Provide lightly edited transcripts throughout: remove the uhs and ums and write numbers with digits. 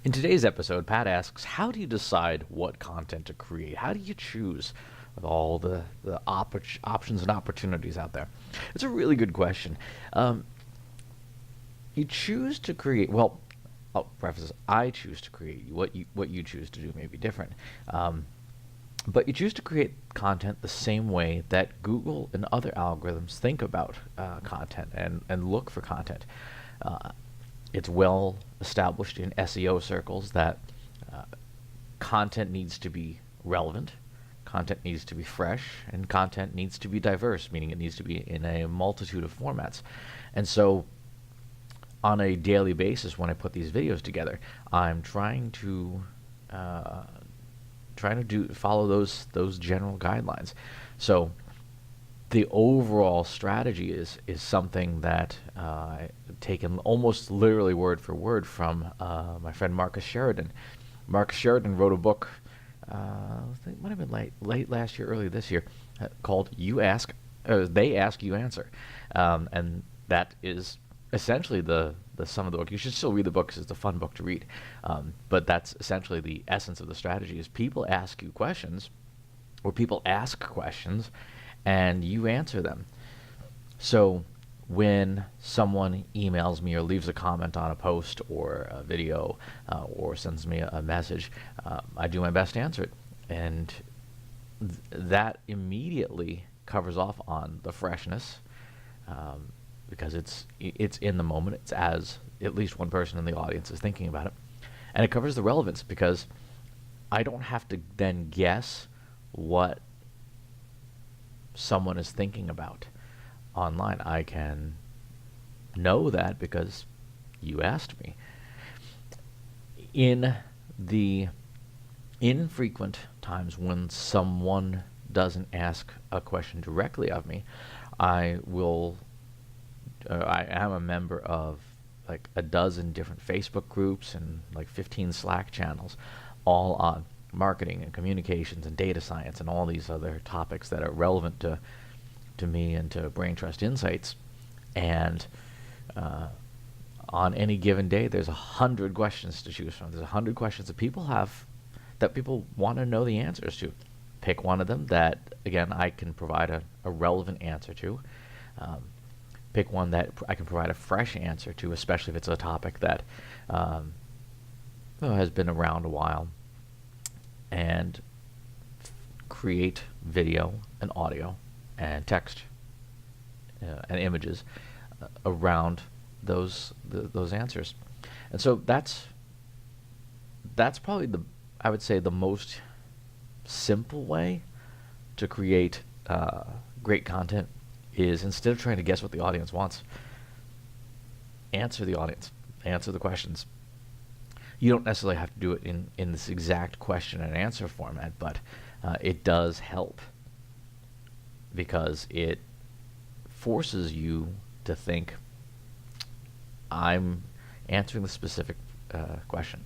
In today's episode, Pat asks, how do you decide what content to create? How do you choose with all the options and opportunities out there? It's a really good question. You choose to create, well, I'll preface this, I choose to create. What you choose to do may be different. But you choose to create content the same way that Google and other algorithms think about content and look for content. It's well established in SEO circles that uh, content needs to be relevant, content needs to be fresh, and content needs to be diverse, meaning it needs to be in a multitude of formats. And so on a daily basis, when I put these videos together, I'm uh, trying to follow those general guidelines. So the overall strategy is something that I've taken almost literally word for word from my friend Marcus Sheridan. Marcus Sheridan wrote a book, I think it might have been late last year, early this year, called They Ask, You Answer. And that is essentially the sum of the book. You should still read the book because it's a fun book to read. But that's essentially the essence of the strategy is people ask you questions, or people ask questions, and you answer them. So when someone emails me or leaves a comment on a post or a video or sends me a message, I do my best to answer it. And that immediately covers off on the freshness, because it's in the moment. It's as at least one person in the audience is thinking about it. And it covers the relevance because I don't have to then guess what someone is thinking about online. I can know that because you asked me. In the infrequent times when someone doesn't ask a question directly of me, I am a member of like a dozen different Facebook groups and like 15 Slack channels, all on marketing and communications and data science and all these other topics that are relevant to me and to Brain Trust Insights. And on any given day, there's 100 questions to choose from. There's 100 questions that people have that people want to know the answers to. Pick one of them that, again, I can provide a relevant answer to. Pick one that I can provide a fresh answer to, especially if it's a topic that has been around a while, and create video and audio and text and images around those answers. And so that's probably I would say the most simple way to create great content is, instead of trying to guess what the audience wants, answer the audience, answer the questions. You don't necessarily have to do it in this exact question and answer format, but it does help because it forces you to think, I'm answering the specific question.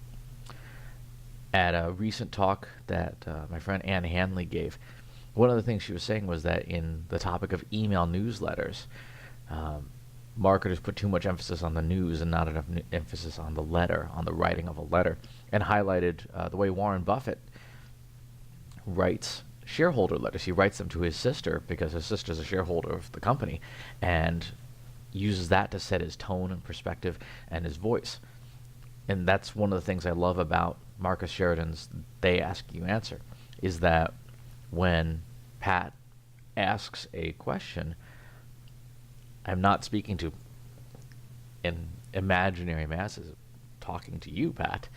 At a recent talk that my friend Ann Hanley gave, one of the things she was saying was that in the topic of email newsletters, marketers put too much emphasis on the news and not enough emphasis on the letter, on the writing of a letter, and highlighted the way Warren Buffett writes shareholder letters. He writes them to his sister because his sister's a shareholder of the company, and uses that to set his tone and perspective and his voice. And that's one of the things I love about Marcus Sheridan's They Ask, You Answer, is that when Pat asks a question, I'm not speaking to an imaginary masses, talking to you, Pat,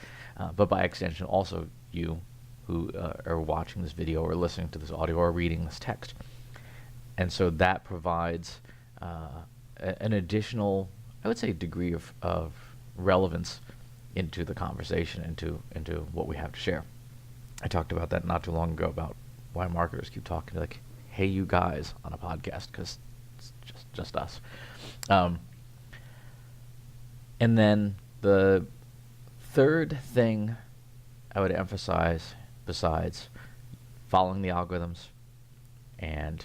but by extension also you who are watching this video or listening to this audio or reading this text. And so that provides an additional, I would say, degree of relevance into the conversation, into what we have to share. I talked about that not too long ago, about why marketers keep talking to, like, hey, you guys, on a podcast, because it's just us. And then the third thing I would emphasize, besides following the algorithms and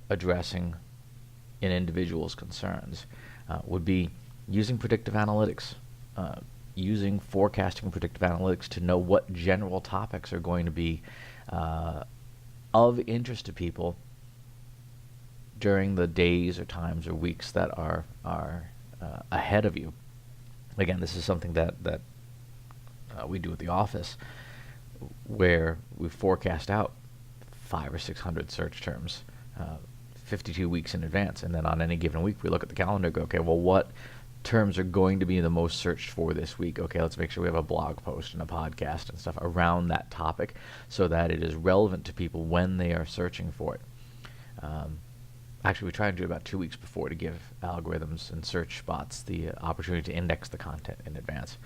addressing an individual's concerns, would be using predictive analytics. using forecasting and predictive analytics to know what general topics are going to be of interest to people during the days or times or weeks that are ahead of you. Again, this is something that we do at the office, where we forecast out 500 or 600 search terms 52 weeks in advance, and then on any given week we look at the calendar and go, okay, well, what terms are going to be the most searched for this week? Okay, let's make sure we have a blog post and a podcast and stuff around that topic so that it is relevant to people when they are searching for it. Actually, we try and do it about 2 weeks before to give algorithms and search bots the opportunity to index the content in advance.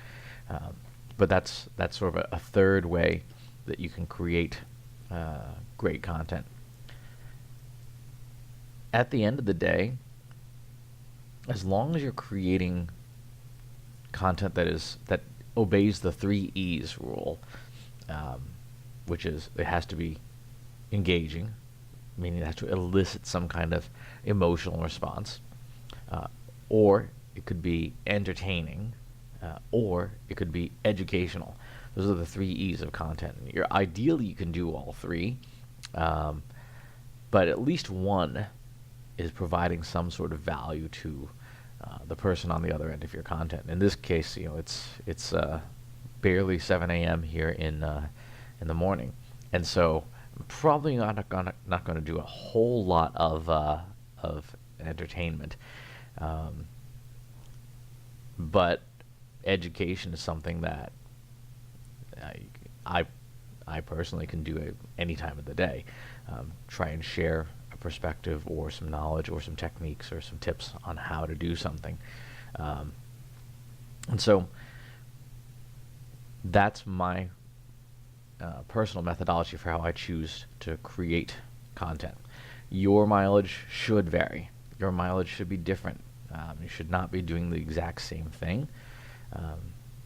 But that's sort of a third way that you can create great content. At the end of the day, as long as you're creating content that obeys the 3 E's rule, which is it has to be engaging, meaning it has to elicit some kind of emotional response, or it could be entertaining, or it could be educational. Those are the 3 E's of content. Ideally, you can do all 3, but at least one is providing some sort of value to the person on the other end of your content. In this case, it's barely 7 a.m. here in the morning, and so I'm probably not going to do a whole lot of entertainment, but education is something that I personally can do any time of the day. Try and share a perspective or some knowledge or some techniques or some tips on how to do something. And so that's my personal methodology for how I choose to create content. Your mileage should vary. Your mileage should be different. You should not be doing the exact same thing.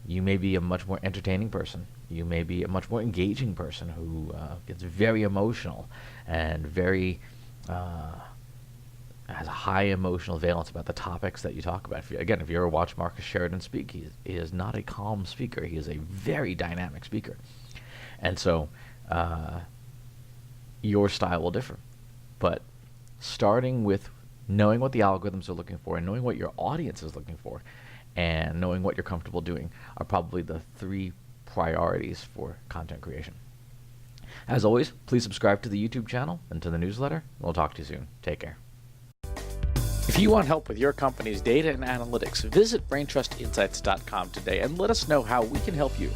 You may be a much more entertaining person. You may be a much more engaging person who gets very emotional and very has a high emotional valence about the topics that you talk about. If you ever watch Marcus Sheridan speak, he is not a calm speaker. He is a very dynamic speaker. And so your style will differ. But starting with knowing what the algorithms are looking for and knowing what your audience is looking for and knowing what you're comfortable doing are probably the 3 priorities for content creation. As always, please subscribe to the YouTube channel and to the newsletter. We'll talk to you soon. Take care. If you want help with your company's data and analytics, visit braintrustinsights.com today and let us know how we can help you.